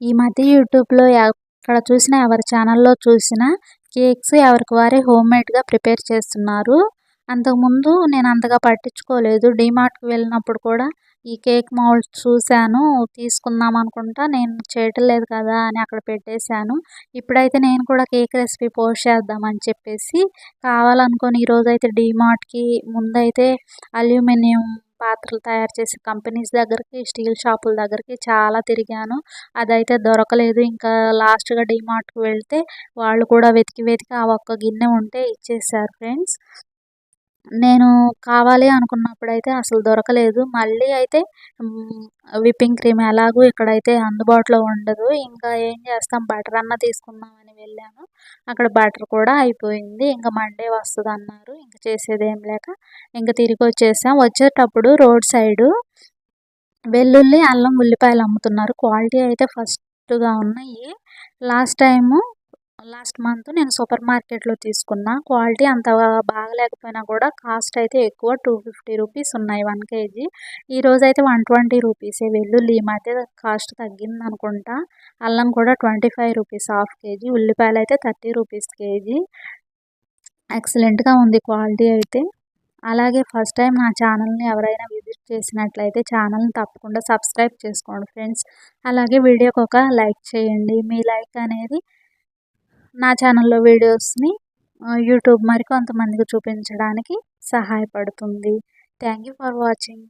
ఈ మధ్య యూట్యూబ్‌లో ఎక్కడ చూసినా ఎవరి ఛానల్‌లో చూసినా కేక్స్ ఎవరికి వారే హోమ్‌మేడ్‌గా ప్రిపేర్ చేస్తున్నారు. అంతకుముందు నేను అంతగా పట్టించుకోలేదు. డీమార్ట్‌కి వెళ్ళినప్పుడు కూడా ఈ కేక్ మౌల్డ్స్ చూశాను. తీసుకుందాం అనుకుంటా నేను చేయటం లేదు కదా అని అక్కడ పెట్టేశాను. ఇప్పుడైతే నేను కూడా కేక్ రెసిపీ పోస్ట్ చేద్దామని చెప్పేసి కావాలనుకోని ఈరోజైతే డీమార్ట్‌కి ముందైతే అల్యూమినియం పాత్రలు తయారు చేసే కంపెనీస్ దగ్గరికి, స్టీల్ షాపుల దగ్గరికి చాలా తిరిగాను. అదైతే దొరకలేదు. ఇంకా లాస్ట్‌గా డీమార్ట్‌కి వెళ్తే వాళ్ళు కూడా వెతికి వెతికి ఆ ఒక్క గిన్నె ఉంటే ఇచ్చేసారు ఫ్రెండ్స్. నేను కావాలి అనుకున్నప్పుడైతే అసలు దొరకలేదు. మళ్ళీ అయితే హ్మ్. విప్పింగ్ క్రీమ్ ఎలాగో ఇక్కడైతే అందుబాటులో ఉండదు. ఇంకా ఏం చేస్తాం బటర్ అన్నా తీసుకుందామని వెళ్ళాను. అక్కడ బటర్ కూడా అయిపోయింది. ఇంక మండే వస్తదన్నారు. ఇంక చేసేదేం లేక ఇంక తిరిగొచ్చేసాం. వచ్చేటప్పుడు రోడ్ సైడు వెల్లుల్లి, అల్లం, ఉల్లిపాయలు అమ్ముతున్నారు. క్వాలిటీ అయితే ఫస్ట్‌గా ఉన్నాయి. లాస్ట్ మంత్ నేను సూపర్ మార్కెట్‌లో తీసుకున్నా. క్వాలిటీ అంత బాగలేకపోయినా కూడా కాస్ట్ అయితే ఎక్కువ రూ. 250 ఉన్నాయి 1 కేజీ. ఈరోజైతే రూ. 120 వెల్లుల్లి ఈ మధ్య కాస్ట్ తగ్గిందనుకుంటా. అల్లం కూడా రూ. 25 హాఫ్ కేజీ. ఉల్లిపాయలైతే రూ. 30 కేజీ. ఎక్సలెంట్‌గా ఉంది క్వాలిటీ అయితే. అలాగే ఫస్ట్ టైం నా ఛానల్‌ని ఎవరైనా విజిట్ చేసినట్లయితే ఛానల్‌ని తప్పకుండా సబ్స్క్రైబ్ చేసుకోండి ఫ్రెండ్స్. అలాగే వీడియోకి ఒక లైక్ చేయండి. మీ లైక్ అనేది నా ఛానల్‌లో వీడియోస్‌ని యూట్యూబ్ మరికొంతమందికి చూపించడానికి సహాయపడుతుంది. Thank you for watching.